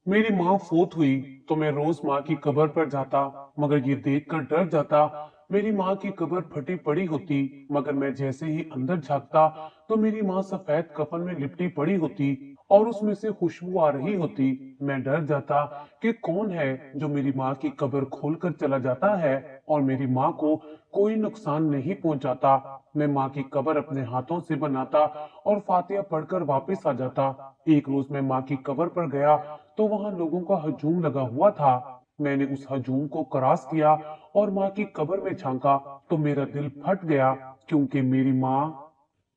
मेरी माँ फोत हुई तो मैं रोज माँ की कब्र पर जाता, मगर ये देखकर डर जाता। मेरी माँ की कब्र फटी पड़ी होती, मगर मैं जैसे ही अंदर झांकता तो मेरी माँ सफेद कफन में लिपटी पड़ी होती और उसमें से खुशबू आ रही होती। मैं डर जाता कि कौन है जो मेरी माँ की कब्र खोलकर चला जाता है और मेरी माँ को कोई नुकसान नहीं पहुंचाता। मैं माँ की कब्र अपने हाथों से बनाता और फातिहा पढ़कर वापस आ जाता। एक रोज मैं माँ की कब्र पर गया तो वहां लोगों का हजूम लगा हुआ था। मैंने उस हजूम को क्रॉस किया और माँ की कब्र में झांका तो मेरा दिल फट गया, क्योंकि मेरी माँ।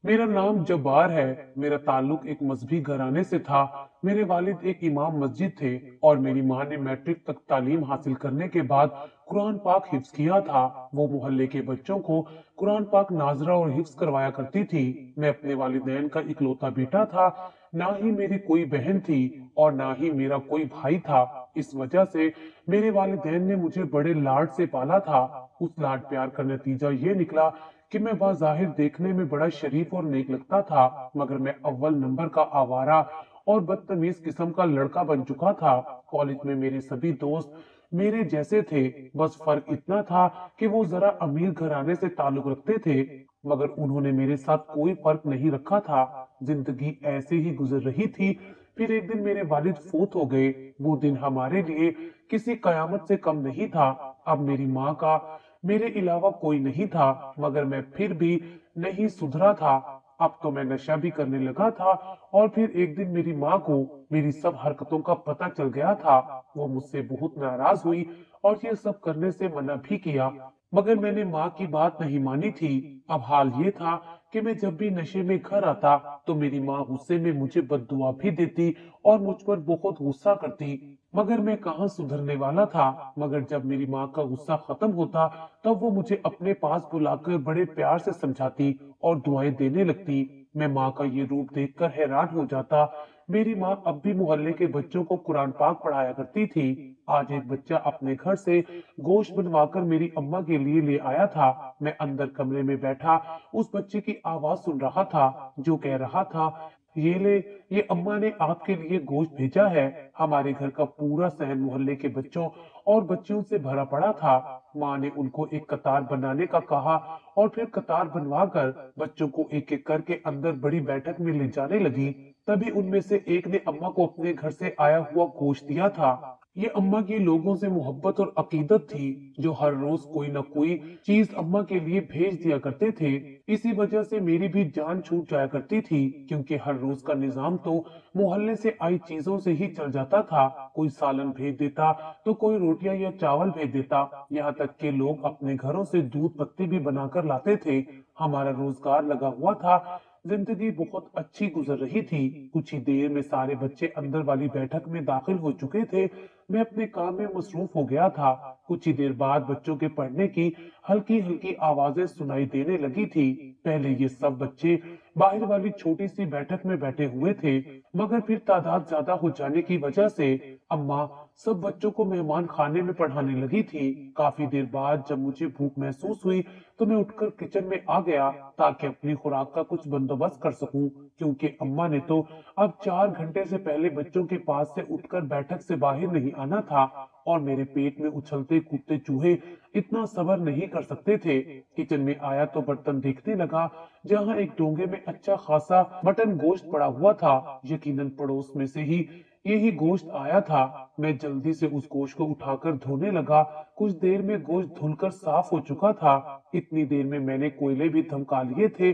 मेरा नाम जब्बार है। मेरा ताल्लुक एक मजहबी घराने से था। मेरे वालिद एक इमाम मस्जिद थे और मेरी माँ ने मैट्रिक तक तालीम हासिल करने के बाद कुरान पाक हिफ्ज किया था। वो मोहल्ले के बच्चों को कुरान पाक नाजरा और हिफ्ज करवाया करती थी। मैं अपने वालिदैन का इकलौता बेटा था। ना ही मेरी कोई बहन थी और ना ही मेरा कोई भाई था। इस वजह से मेरे वालिदैन ने मुझे बड़े लाड से पाला था। उस लाड प्यार का नतीजा ये निकला कि मैं बाज़ाहिर देखने में बड़ा शरीफ और नेक लगता था, मगर मैं अव्वल नंबर का आवारा और बदतमीज किस्म का लड़का बन चुका था। कॉलेज में मेरे सभी दोस्त मेरे जैसे थे, बस फर्क इतना था कि वो जरा अमीर घराने से ताल्लुक रखते थे, मगर उन्होंने मेरे साथ कोई फर्क नहीं रखा था। जिंदगी ऐसे ही गुजर रही थी। फिर एक दिन मेरे वालिद फौत हो गए। वो दिन हमारे लिए किसी कयामत से कम नहीं था। अब मेरी माँ का मेरे अलावा कोई नहीं था, मगर मैं फिर भी नहीं सुधरा था। अब तो मैं नशा भी करने लगा था और फिर एक दिन मेरी माँ को मेरी सब हरकतों का पता चल गया था। वो मुझसे बहुत नाराज हुई और ये सब करने से मना भी किया, मगर मैंने माँ की बात नहीं मानी थी। अब हाल ये था कि मैं जब भी नशे में घर आता तो मेरी माँ गुस्से में मुझे बद्दुआ भी देती और मुझ पर बहुत गुस्सा करती, मगर मैं कहाँ सुधरने वाला था। मगर जब मेरी माँ का गुस्सा खत्म होता तब वो मुझे अपने पास बुलाकर बड़े प्यार से समझाती और दुआएं देने लगती। मैं माँ का ये रूप देखकर हैरान हो जाता। मेरी माँ अब भी मोहल्ले के बच्चों को कुरान पाक पढ़ाया करती थी। आज एक बच्चा अपने घर से गोश्त बनवाकर मेरी अम्मा के लिए ले आया था। मैं अंदर कमरे में बैठा उस बच्चे की आवाज सुन रहा था, जो कह रहा था, ये ले, ये अम्मा ने आपके लिए गोश्त भेजा है। हमारे घर का पूरा सहन मोहल्ले के बच्चों और बच्चियों से भरा पड़ा था। माँ ने उनको एक कतार बनाने का कहा और फिर कतार बनवाकर बच्चों को एक एक करके अंदर बड़ी बैठक में ले जाने लगी। तभी उनमें से एक ने अम्मा को अपने घर से आया हुआ गोश्त दिया था। ये अम्मा की लोगों से मोहब्बत और अकीदत थी, जो हर रोज कोई न कोई चीज अम्मा के लिए भेज दिया करते थे। इसी वजह से मेरी भी जान छूट जाया करती थी, क्योंकि हर रोज का निजाम तो मोहल्ले से आई चीजों से ही चल जाता था। कोई सालन भेज देता तो कोई रोटियां या चावल भेज देता। यहाँ तक के लोग अपने घरों से दूध पत्ती भी बनाकर लाते थे। हमारा रोजगार लगा हुआ था। जिंदगी बहुत अच्छी गुजर रही थी। कुछ ही देर में सारे बच्चे अंदर वाली बैठक में दाखिल हो चुके थे। मैं अपने काम में मसरूफ हो गया था। कुछ ही देर बाद बच्चों के पढ़ने की हल्की हल्की आवाजें सुनाई देने लगी थी। पहले ये सब बच्चे बाहर वाली छोटी सी बैठक में बैठे हुए थे, मगर फिर तादाद ज्यादा हो जाने की वजह से अम्मा सब बच्चों को मेहमान खाने में पढ़ाने लगी थी। काफी देर बाद जब मुझे भूख महसूस हुई तो मैं उठकर किचन में आ गया, ताकि अपनी खुराक का कुछ बंदोबस्त कर सकूं, क्योंकि अम्मा ने तो अब 4 घंटे से पहले बच्चों के पास से उठकर बैठक से बाहर नहीं आना था और मेरे पेट में उछलते कूदते चूहे इतना सब्र नहीं कर सकते थे। किचन में आया तो बर्तन देखने लगा, जहां एक डोंगे में अच्छा खासा मटन गोश्त पड़ा हुआ था। यकीनन पड़ोस में से ही यही गोश्त आया था। मैं जल्दी से उस गोश्त को उठाकर धोने लगा। कुछ देर में गोश्त धुलकर साफ हो चुका था। इतनी देर में मैंने कोयले भी धमका लिए थे।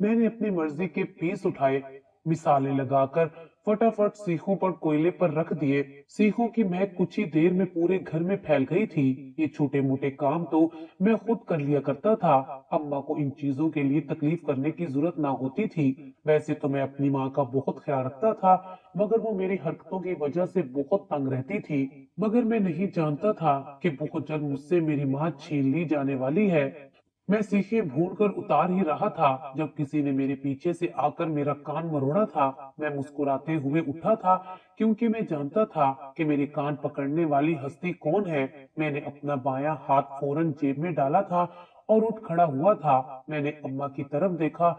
मैंने अपनी मर्जी के पीस उठाए, मिसाले लगाकर फटाफट सीखों पर कोयले पर रख दिए। सीखों की महक कुछ ही देर में पूरे घर में फैल गई थी। ये छोटे मोटे काम तो मैं खुद कर लिया करता था। अम्मा को इन चीजों के लिए तकलीफ करने की जरूरत ना होती थी। वैसे तो मैं अपनी माँ का बहुत ख्याल रखता था, मगर वो मेरी हरकतों की वजह से बहुत तंग रहती थी। मगर मैं नहीं जानता था कि बहुत जल्द मुझसे मेरी माँ छीन ली जाने वाली है। मैं सीखे भून कर उतार ही रहा था जब किसी ने मेरे पीछे से आकर मेरा कान मरोड़ा था। मैं मुस्कुराते हुए उठा था, क्योंकि मैं जानता था कि मेरे कान पकड़ने वाली हस्ती कौन है। मैंने अपना बायां हाथ फौरन जेब में डाला था और उठ खड़ा हुआ था। मैंने अम्मा की तरफ देखा,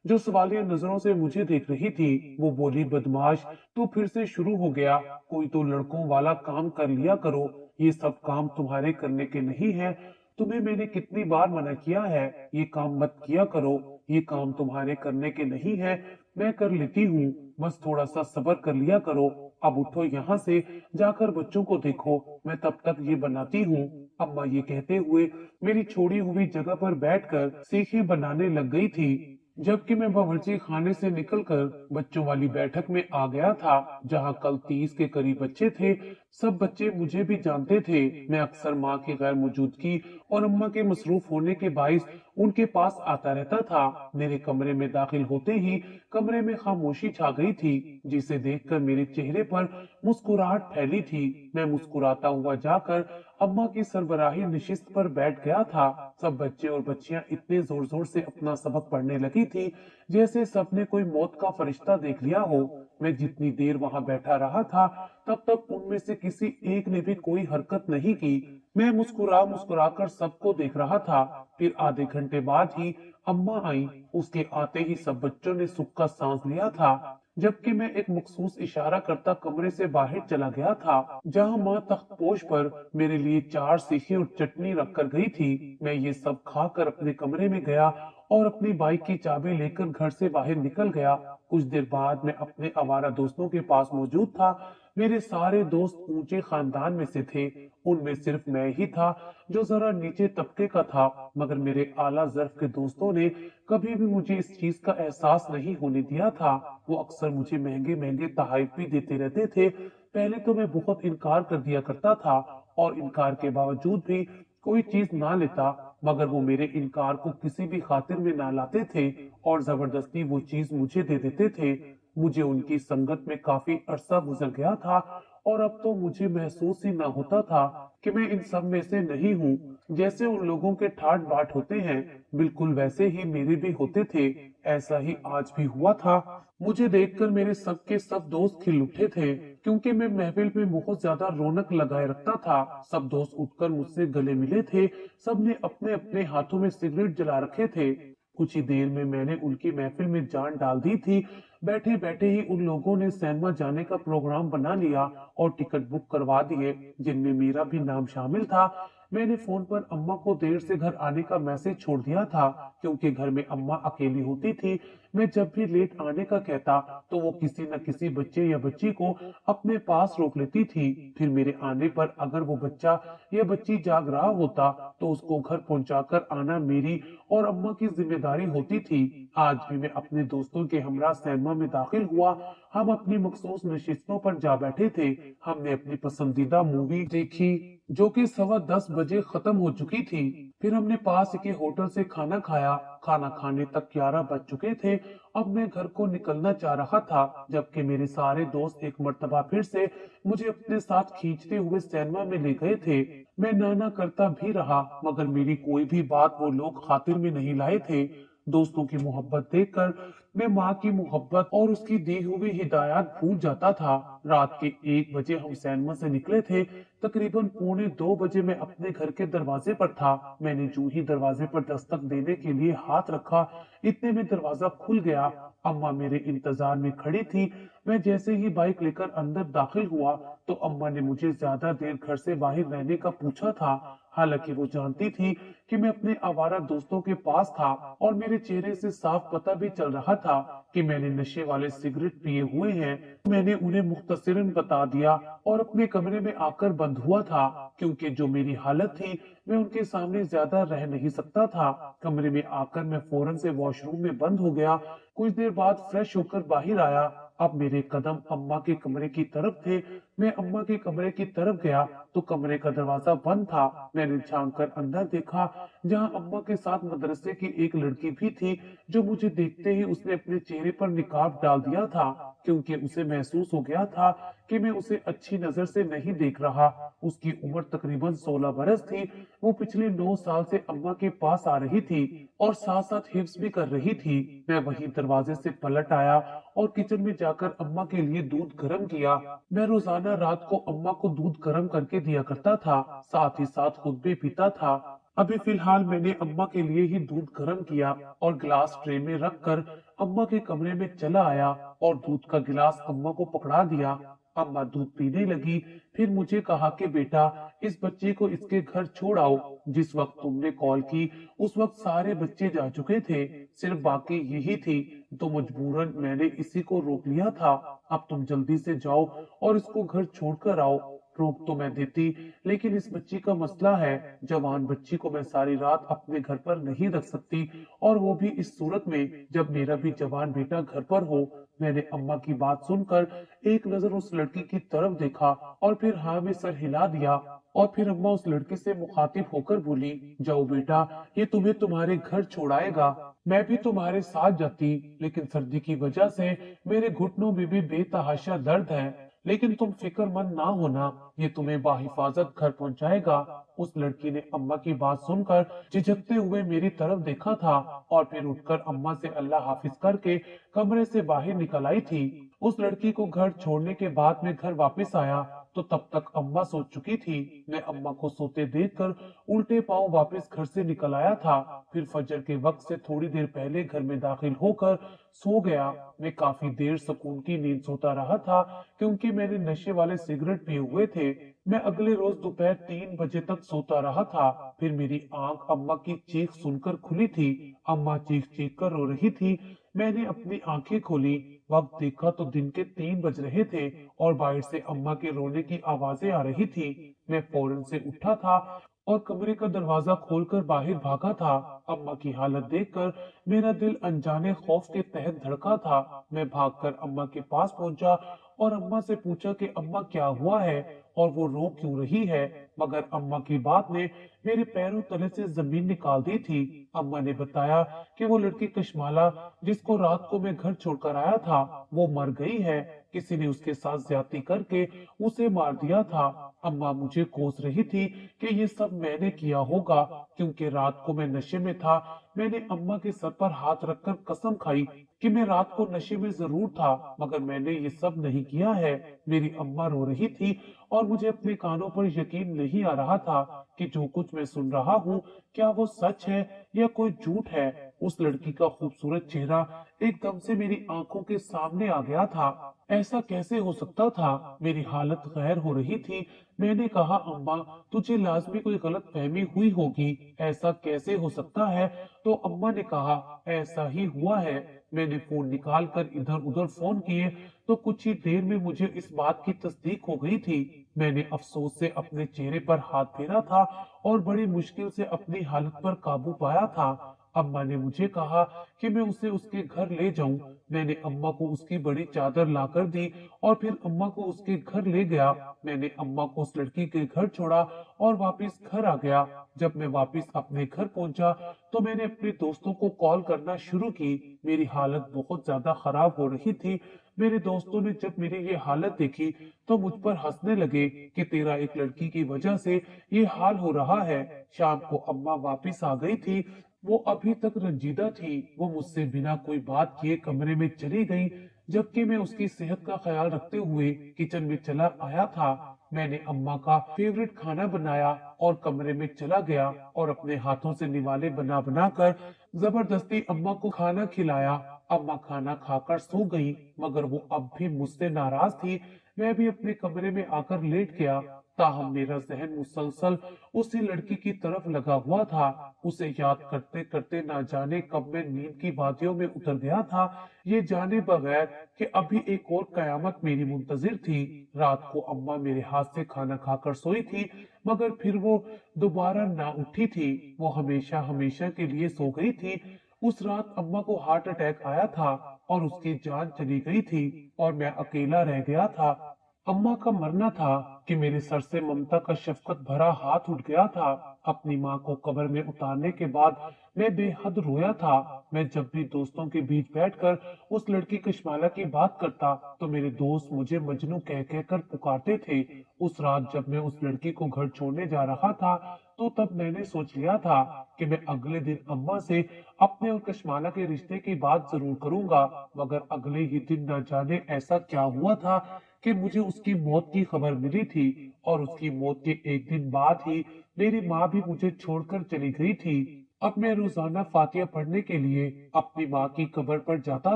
जो सवालिया नजरों से मुझे देख रही थी। वो बोली, बदमाश, तू फिर से शुरू हो गया। कोई तो लड़कों वाला काम कर लिया करो, ये सब काम तुम्हारे करने के नहीं है। तुम्हें मैंने कितनी बार मना किया है, ये काम मत किया करो, ये काम तुम्हारे करने के नहीं है। मैं कर लेती हूँ, बस थोड़ा सा सब्र कर लिया करो। अब उठो यहाँ से, जाकर बच्चों को देखो, मैं तब तक ये बनाती हूँ। अम्मा ये कहते हुए मेरी छोड़ी हुई जगह पर बैठकर सीखें बनाने लग गई थी, जबकि मैं बावर्ची खाने से निकलकर बच्चों वाली बैठक में आ गया था, जहां कल 30 के करीब बच्चे थे। सब बच्चे मुझे भी जानते थे। मैं अक्सर माँ की गैर मौजूदगी और अम्मा के मसरूफ होने के बाइस उनके पास आता रहता था। मेरे कमरे में दाखिल होते ही कमरे में खामोशी छा गई थी, जिसे देखकर मेरे चेहरे पर मुस्कुराहट फैली थी। मैं मुस्कुराता हुआ जाकर अम्मा की सरबराही नशिस्त पर बैठ गया था। सब बच्चे और बच्चियां इतने जोर जोर से अपना सबक पढ़ने लगी थी, जैसे सबने कोई मौत का फरिश्ता देख लिया हो। मैं जितनी देर वहां बैठा रहा था, तब तक उनमें से किसी एक ने भी कोई हरकत नहीं की। मैं मुस्कुरा मुस्कुरा कर सबको देख रहा था। फिर आधे घंटे बाद ही अम्मा आई। उसके आते ही सब बच्चों ने सुख का सांस लिया था, जबकि मैं एक मखसूस इशारा करता कमरे से बाहर चला गया था, जहां माँ तख्तपोश पर मेरे लिए 4 सीखें और चटनी रख कर गई थी। मैं ये सब खाकर अपने कमरे में गया और अपनी बाइक की चाबी लेकर घर से बाहर निकल गया। कुछ देर बाद मैं अपने आवारा दोस्तों के पास मौजूद था। मेरे सारे दोस्त ऊंचे खानदान में से थे। उनमें सिर्फ मैं ही था जो जरा नीचे तबके का था, मगर मेरे आला ज़र्फ के दोस्तों ने कभी भी मुझे इस चीज का एहसास नहीं होने दिया था। वो अक्सर मुझे महंगे महंगे तोहफे भी देते रहते थे। पहले तो मैं बहुत इनकार कर दिया करता था, और इनकार के बावजूद भी कोई चीज ना लेता, मगर वो मेरे इनकार को किसी भी खातिर में ना लाते थे और जबरदस्ती वो चीज मुझे दे देते थे। मुझे उनकी संगत में काफी अरसा गुजर गया था, और अब तो मुझे महसूस ही ना होता था कि मैं इन सब में से नहीं हूँ। जैसे उन लोगों के ठाट बाट होते हैं, बिल्कुल वैसे ही मेरे भी होते थे। ऐसा ही आज भी हुआ था। मुझे देखकर मेरे सब के सब दोस्त खिल उठे थे, क्योंकि मैं महफिल में बहुत ज्यादा रौनक लगाए रखता था। सब दोस्त उठकर मुझसे गले मिले थे। सबने अपने अपने हाथों में सिगरेट जला रखे थे। कुछ ही देर में मैंने उनकी महफिल में जान डाल दी थी। बैठे बैठे ही उन लोगों ने सिनेमा जाने का प्रोग्राम बना लिया और टिकट बुक करवा दिए, जिनमें मेरा भी नाम शामिल था। मैंने फोन पर अम्मा को देर से घर आने का मैसेज छोड़ दिया था, क्योंकि घर में अम्मा अकेली होती थी। मैं जब भी लेट आने का कहता, तो वो किसी न किसी बच्चे या बच्ची को अपने पास रोक लेती थी। फिर मेरे आने पर अगर वो बच्चा या बच्ची जाग रहा होता, तो उसको घर पहुंचाकर आना मेरी और अम्मा की जिम्मेदारी होती थी। आज भी मैं अपने दोस्तों के हमरा सिनेमा में दाखिल हुआ। हम अपनी मखसूस नशिस्तों पर जा बैठे थे। हमने अपनी पसंदीदा मूवी देखी, जो कि 10:15 बजे खत्म हो चुकी थी। फिर हमने पास के होटल से खाना खाया। खाना खाने तक 11 बज चुके थे। अब मैं घर को निकलना चाह रहा था, जबकि मेरे सारे दोस्त एक मर्तबा फिर से मुझे अपने साथ खींचते हुए सिनेमा में ले गए थे। मैं नाना करता भी रहा, मगर मेरी कोई भी बात वो लोग खातिर में नहीं लाए थे। दोस्तों की मोहब्बत देखकर मैं माँ की मोहब्बत और उसकी दी हुई हिदायत भूल जाता था। रात के 1 बजे हम सिनेमा से निकले थे। तकरीबन 1:45 बजे मैं अपने घर के दरवाजे पर था। मैंने जो ही दरवाजे पर दस्तक देने के लिए हाथ रखा, इतने में दरवाजा खुल गया। अम्मा मेरे इंतजार में खड़ी थी। मैं जैसे ही बाइक लेकर अंदर दाखिल हुआ, तो अम्मा ने मुझे ज्यादा देर घर से बाहर रहने का पूछा था। हालांकि वो जानती थी कि मैं अपने आवारा दोस्तों के पास था, और मेरे चेहरे से साफ पता भी चल रहा था कि मैंने नशे वाले सिगरेट पिए हुए हैं। मैंने उन्हें मुख्तसरन बता दिया और अपने कमरे में आकर बंद हुआ था, क्योंकि जो मेरी हालत थी, मैं उनके सामने ज्यादा रह नहीं सकता था। कमरे में आकर मैं फौरन से वॉशरूम में बंद हो गया। कुछ देर बाद फ्रेश होकर बाहर आया। अब मेरे कदम अम्मा के कमरे की तरफ थे। मैं अम्मा के कमरे की तरफ गया, तो कमरे का दरवाजा बंद था। मैंने झांक कर अंदर देखा, जहां अम्मा के साथ मदरसे की एक लड़की भी थी, जो मुझे देखते ही उसने अपने चेहरे पर निकाब डाल दिया था, क्योंकि उसे महसूस हो गया था कि मैं उसे अच्छी नजर से नहीं देख रहा। उसकी उम्र तकरीबन 16 बरस थी। वो पिछले 9 साल से अम्मा के पास आ रही थी और साथ साथ हिफ्ज भी कर रही थी। मैं वहीं दरवाजे से पलट आया और किचन में जाकर अम्मा के लिए दूध गर्म किया। मैं रोजाना रात को अम्मा को दूध गर्म करके दिया करता था, साथ ही साथ खुद भी पीता था। अभी फिलहाल मैंने अम्मा के लिए ही दूध गर्म किया और गिलास ट्रे में रखकर अम्मा के कमरे में चला आया और दूध का गिलास अम्मा को पकड़ा दिया। अम्मा दूध पीने लगी, फिर मुझे कहा कि बेटा, इस बच्चे को इसके घर छोड़ आओ। जिस वक्त तुमने कॉल की उस वक्त सारे बच्चे जा चुके थे, सिर्फ बाकी यही थी, तो मजबूरन मैंने इसी को रोक लिया था। अब तुम जल्दी से जाओ और इसको घर छोड़कर आओ। रोक तो मैं देती, लेकिन इस बच्ची का मसला है, जवान बच्ची को मैं सारी रात अपने घर पर नहीं रख सकती, और वो भी इस सूरत में जब मेरा भी जवान बेटा घर पर हो। मैंने अम्मा की बात सुनकर एक नजर उस लड़की की तरफ देखा और फिर हाँ में सर हिला दिया। और फिर अम्मा उस लड़के से मुखातिब होकर बोली, जाओ बेटा, ये तुम्हें तुम्हारे घर छोड़ाएगा। मैं भी तुम्हारे साथ जाती, लेकिन सर्दी की वजह से मेरे घुटनों में भी बेतहाशा दर्द है। लेकिन तुम फिक्रमंद ना होना, ये तुम्हें बाहिफाजत घर पहुंचाएगा। उस लड़की ने अम्मा की बात सुनकर झिझकते हुए मेरी तरफ देखा था और फिर उठकर अम्मा से अल्लाह हाफिज करके कमरे से बाहर निकल आई थी। उस लड़की को घर छोड़ने के बाद मैं घर वापस आया तो तब तक अम्मा सो चुकी थी। मैं अम्मा को सोते देखकर उल्टे पांव वापस घर से निकल आया था। फिर फजर के वक्त से थोड़ी देर पहले घर में दाखिल होकर सो गया। मैं काफी देर सुकून की नींद सोता रहा था, क्योंकि मैंने नशे वाले सिगरेट पिए हुए थे। मैं अगले रोज दोपहर 3 बजे तक सोता रहा था। फिर मेरी आंख अम्मा की चीख सुनकर खुली थी। अम्मा चीख चीख कर रो रही थी। मैंने अपनी आंखें खोली, वक्त देखा तो दिन के 3 बज रहे थे और बाहर से अम्मा के रोने की आवाजें आ रही थी। मैं फौरन से उठा था और कमरे का दरवाजा खोलकर बाहर भागा था। अम्मा की हालत देखकर मेरा दिल अनजाने खौफ के तहत धड़का था। मैं भागकर अम्मा के पास पहुंचा और अम्मा से पूछा कि अम्मा क्या हुआ है और वो रो क्यों रही है। मगर अम्मा की बात ने मेरे पैरों तले से जमीन निकाल दी थी। अम्मा ने बताया कि वो लड़की कशमाला, जिसको रात को मैं घर छोड़कर आया था, वो मर गई है। किसी ने उसके साथ ज्यादती करके उसे मार दिया था। अम्मा मुझे कोस रही थी कि ये सब मैंने किया होगा, क्योंकि रात को मैं नशे में था। मैंने अम्मा के सर पर हाथ रखकर कसम खाई कि मैं रात को नशे में जरूर था, मगर मैंने ये सब नहीं किया है। मेरी अम्मा रो रही थी और मुझे अपने कानों पर यकीन नहीं आ रहा था कि जो कुछ मैं सुन रहा हूँ, क्या वो सच है या कोई झूठ है। उस लड़की का खूबसूरत चेहरा एकदम से मेरी आंखों के सामने आ गया था। ऐसा कैसे हो सकता था? मेरी हालत गैर हो रही थी। मैंने कहा, अम्मा, तुझे लाजमी कोई गलत फहमी हुई होगी, ऐसा कैसे हो सकता है? तो अम्मा ने कहा, ऐसा ही हुआ है। मैंने फोन निकाल कर इधर उधर फोन किए तो कुछ ही देर में मुझे इस बात की तस्दीक हो गई थी। मैंने अफसोस से अपने चेहरे पर हाथ फेरा था और बड़ी मुश्किल से अपनी हालत पर काबू पाया था। अम्मा ने मुझे कहा कि मैं उसे उसके घर ले जाऊं। मैंने अम्मा को उसकी बड़ी चादर लाकर दी और फिर अम्मा को उसके घर ले गया। मैंने अम्मा को उस लड़की के घर छोड़ा और वापस घर आ गया। जब मैं वापस अपने घर पहुंचा तो मैंने अपने दोस्तों को कॉल करना शुरू की। मेरी हालत बहुत ज्यादा खराब हो रही थी। मेरे दोस्तों ने जब मेरी ये हालत देखी तो मुझ पर हंसने लगे कि तेरा एक लड़की की वजह से ये हाल हो रहा है। शाम को अम्मा वापस आ गई थी। वो अभी तक रंजीदा थी। वो मुझसे बिना कोई बात किए कमरे में चली गई, जबकि मैं उसकी सेहत का ख्याल रखते हुए किचन में चला आया था। मैंने अम्मा का फेवरेट खाना बनाया और कमरे में चला गया और अपने हाथों से निवाले बना बना कर जबरदस्ती अम्मा को खाना खिलाया। अम्मा खाना खाकर सो गई, मगर वो अब भी मुझसे नाराज थी। मैं भी अपने कमरे में आकर लेट गया। ताहम मेरा जहन मुसलसल उसी लड़की की तरफ लगा हुआ था। उसे याद करते करते ना जाने कब मैं नींद की वादियों में उतर गया था, ये जाने बगैर कि अभी एक और कयामत मेरी मुंतजिर थी। रात को अम्मा मेरे हाथ से खाना खाकर सोई थी, मगर फिर वो दोबारा ना उठी थी। वो हमेशा हमेशा के लिए सो गई थी। उस रात अम्मा को हार्ट अटैक आया था और उसकी जान चली गई थी और मैं अकेला रह गया था। अम्मा का मरना था कि मेरे सर से ममता का शफकत भरा हाथ उठ गया था। अपनी माँ को कब्र में उतारने के बाद मैं बेहद रोया था। मैं जब भी दोस्तों के बीच बैठकर उस लड़की कशमाला की बात करता तो मेरे दोस्त मुझे मजनू कह कह कर पुकारते थे। उस रात जब मैं उस लड़की को घर छोड़ने जा रहा था तो तब मैंने सोच लिया था कि मैं अगले दिन अम्मा से अपने और कशमाला के रिश्ते की बात जरूर करूंगा। मगर अगले ही दिन न जाने ऐसा क्या हुआ था कि मुझे उसकी मौत की खबर मिली थी और उसकी मौत के एक दिन बाद ही मेरी माँ भी मुझे छोड़कर चली गई थी। अब मैं रोजाना फातिहा पढ़ने के लिए अपनी माँ की कब्र पर जाता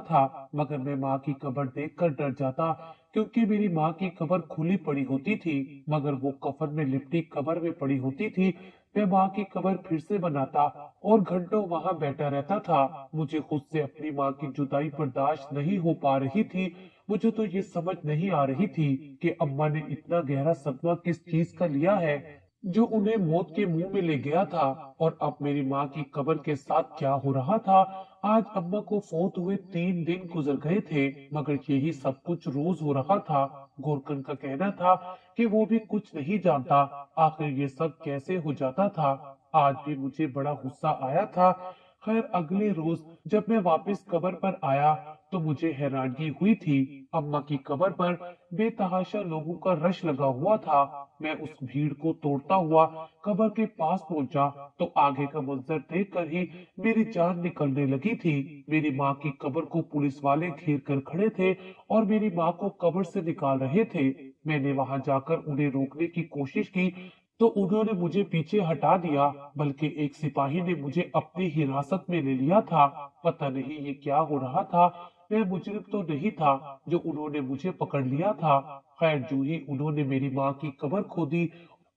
था, मगर मैं माँ की कब्र देखकर डर जाता, क्योंकि मेरी माँ की कब्र खुली पड़ी होती थी, मगर वो कफन में लिपटी कब्र में पड़ी होती थी। मैं माँ की कब्र फिर से बनाता और घंटों वहां बैठा रहता था। मुझे खुद से अपनी माँ की जुदाई बर्दाश्त नहीं हो पा रही थी। मुझे तो ये समझ नहीं आ रही थी कि अम्मा ने इतना गहरा सदमा किस चीज का लिया है, जो उन्हें मौत के मुंह में ले गया था। और अब मेरी माँ की कब्र के साथ क्या हो रहा था। आज अम्मा को फौत हुए 3 दिन गुजर गए थे, मगर यही सब कुछ रोज हो रहा था। गोरकन का कहना था कि वो भी कुछ नहीं जानता, आखिर ये सब कैसे हो जाता था। आज भी मुझे बड़ा गुस्सा आया था। खैर, अगले रोज जब मैं वापस कब्र पर आया तो मुझे हैरानगी हुई थी। अम्मा की कब्र पर बेतहाशा लोगों का रश लगा हुआ था। मैं उस भीड़ को तोड़ता हुआ कब्र के पास पहुंचा तो आगे का मंजर देखकर ही मेरी जान निकलने लगी थी। मेरी माँ की कब्र को पुलिस वाले घेर कर खड़े थे और मेरी माँ को कब्र से निकाल रहे थे। मैंने वहां जाकर उन्हें रोकने की कोशिश की तो उन्होंने मुझे पीछे हटा दिया, बल्कि एक सिपाही ने मुझे अपनी हिरासत में ले लिया था। पता नहीं ये क्या हो रहा था। मैं मुजरिम तो नहीं था जो उन्होंने मुझे पकड़ लिया था। खैर, जो ही उन्होंने मेरी माँ की कब्र खोदी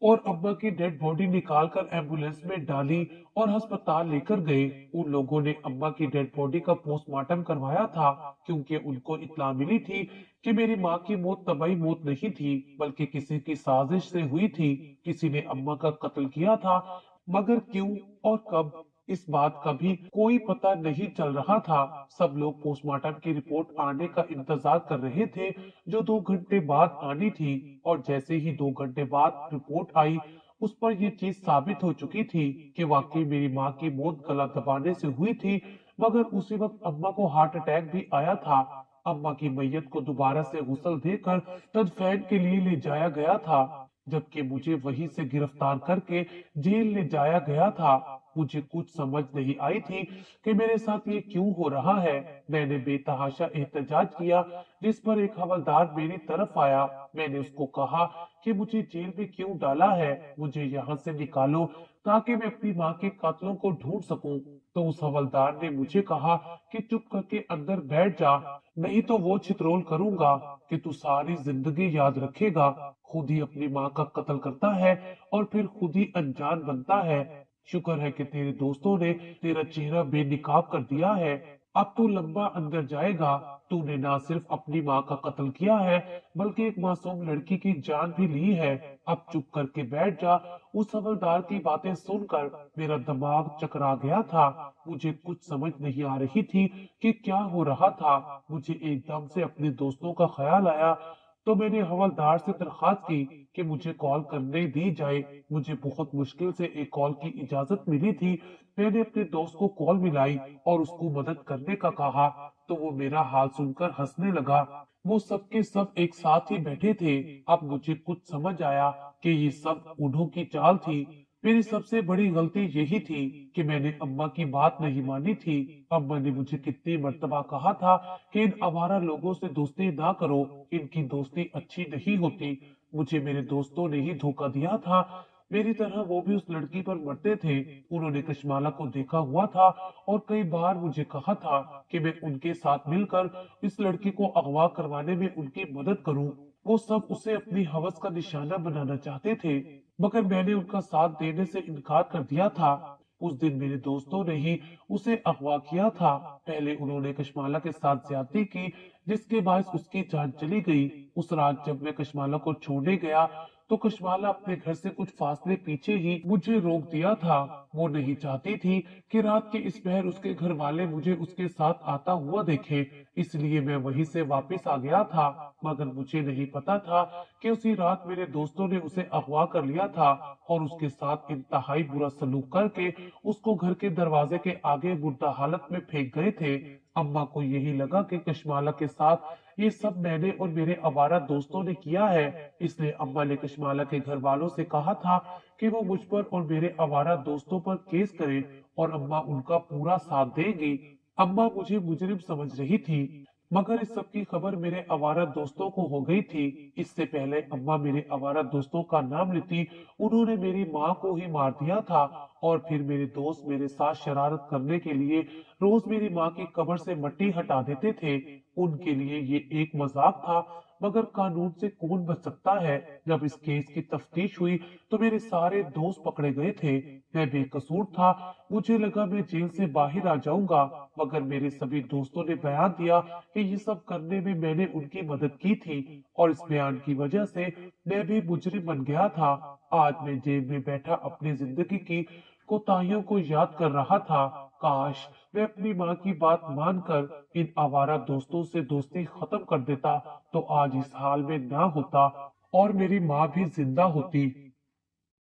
और अब्बा की डेड बॉडी निकालकर एम्बुलेंस में डाली और अस्पताल लेकर गए। उन लोगों ने अम्मा की डेड बॉडी का पोस्टमार्टम करवाया था, क्योंकि उनको इत्तला मिली थी कि मेरी माँ की मौत तबाही मौत नहीं थी, बल्कि किसी की साजिश से हुई थी। किसी ने अम्मा का कत्ल किया था, मगर क्यों और कब, इस बात का भी कोई पता नहीं चल रहा था। सब लोग पोस्टमार्टम की रिपोर्ट आने का इंतजार कर रहे थे, जो 2 घंटे बाद आनी थी। और जैसे ही 2 घंटे बाद रिपोर्ट आई, उस पर यह चीज साबित हो चुकी थी कि वाकई मेरी माँ की मौत गला दबाने से हुई थी। मगर उसी वक्त अम्मा को हार्ट अटैक भी आया था। अम्मा की मैयत को दोबारा से गुस्ल देकर तदफीन के लिए ले जाया गया था, जबकि मुझे वहीं से गिरफ्तार करके जेल ले जाया गया था। मुझे कुछ समझ नहीं आई थी कि मेरे साथ ये क्यों हो रहा है। मैंने बेतहाशा एहतजाज किया, जिस पर एक हवलदार मेरी तरफ आया। मैंने उसको कहा कि मुझे जेल में क्यों डाला है, मुझे यहाँ से निकालो ताकि मैं अपनी माँ के कातलों को ढूंढ सकूं। तो उस हवलदार ने मुझे कहा कि चुप करके अंदर बैठ जा, नहीं तो वो छितरोल करूंगा कि तू सारी जिंदगी याद रखेगा। खुद ही अपनी माँ का कत्ल करता है और फिर खुद ही अनजान बनता है। शुक्र है कि तेरे दोस्तों ने तेरा चेहरा बेनकाब कर दिया है। अब तू लंबा अंदर जाएगा। तूने ना सिर्फ अपनी माँ का कत्ल किया है, बल्कि एक मासूम लड़की की जान भी ली है। अब चुप करके बैठ जा। उस हवलदार की बातें सुनकर मेरा दिमाग चकरा गया था। मुझे कुछ समझ नहीं आ रही थी कि क्या हो रहा था। मुझे एकदम से अपने दोस्तों का ख्याल आया, तो मैंने हवलदार से दरखास्त की कि मुझे कॉल करने दी जाए। मुझे बहुत मुश्किल से एक कॉल की इजाजत मिली थी। मैंने अपने दोस्त को कॉल मिलाई और उसको मदद करने का कहा, तो वो मेरा हाल सुनकर हंसने लगा। वो सब के सब एक साथ ही बैठे थे। अब मुझे कुछ समझ आया कि ये सब उन्हों की चाल थी। मेरी सबसे बड़ी गलती यही थी कि मैंने अम्मा की बात नहीं मानी थी। अम्मा ने मुझे कितनी मर्तबा कहा था कि इन आवारा लोगों से दोस्ती ना करो, इनकी दोस्ती अच्छी नहीं होती। मुझे मेरे दोस्तों ने ही धोखा दिया था। मेरी तरह वो भी उस लड़की पर मरते थे। उन्होंने कशमाला को देखा हुआ था और कई बार मुझे कहा था कि मैं उनके साथ मिलकर इस लड़की को अगवा करवाने में उनकी मदद करूं। वो सब उसे अपनी हवस का निशाना बनाना चाहते थे, मगर मैंने उनका साथ देने से इनकार कर दिया था। उस दिन मेरे दोस्तों ने ही उसे अगवा किया था। पहले उन्होंने कशमाला के साथ ज्यादती की, जिसके बायस उसकी जान चली गई। उस रात जब मैं कशमाला को छोड़ने गया तो कशमाला अपने घर से कुछ फासले पीछे ही मुझे रोक दिया था। वो नहीं चाहती थी कि रात के इस पहर उसके घर वाले मुझे उसके साथ आता हुआ देखें, इसलिए मैं वहीं से वापस आ गया था। मगर मुझे नहीं पता था कि उसी रात मेरे दोस्तों ने उसे अगवा कर लिया था और उसके साथ इंतहाई बुरा सलूक करके उसको घर के दरवाजे के आगे मुर्दा हालत में फेंक गए थे। अम्मा को यही लगा कि कशमाला के साथ ये सब मैंने और मेरे आवारा दोस्तों ने किया है, इसलिए अम्मा ने कशमाला के घर वालों से कहा था कि वो मुझ पर और मेरे आवारा दोस्तों पर केस करें और अम्मा उनका पूरा साथ देगी। अम्मा मुझे मुजरिम समझ रही थी। मगर इस सब की खबर मेरे आवारा दोस्तों को हो गई थी। इससे पहले अम्मा मेरे आवारा दोस्तों का नाम लेती, उन्होंने मेरी माँ को ही मार दिया था। और फिर मेरे दोस्त मेरे साथ शरारत करने के लिए रोज मेरी माँ की कब्र से मिट्टी हटा देते थे। उनके लिए ये एक मजाक था, मगर कानून से कौन बच सकता है। जब इस केस की तफ्तीश हुई तो मेरे सारे दोस्त पकड़े गए थे। मैं बेकसूर था। मुझे लगा मैं जेल से बाहर आ जाऊंगा, मगर मेरे सभी दोस्तों ने बयान दिया कि ये सब करने में मैंने उनकी मदद की थी, और इस बयान की वजह से मैं भी मुजरिम बन गया था। आज मैं जेल में बैठा अपनी जिंदगी की कोताहियों को याद कर रहा था। काश मैं अपनी माँ की बात मानकर इन आवारा दोस्तों से दोस्ती खत्म कर देता, तो आज इस हाल में ना होता और मेरी माँ भी जिंदा होती।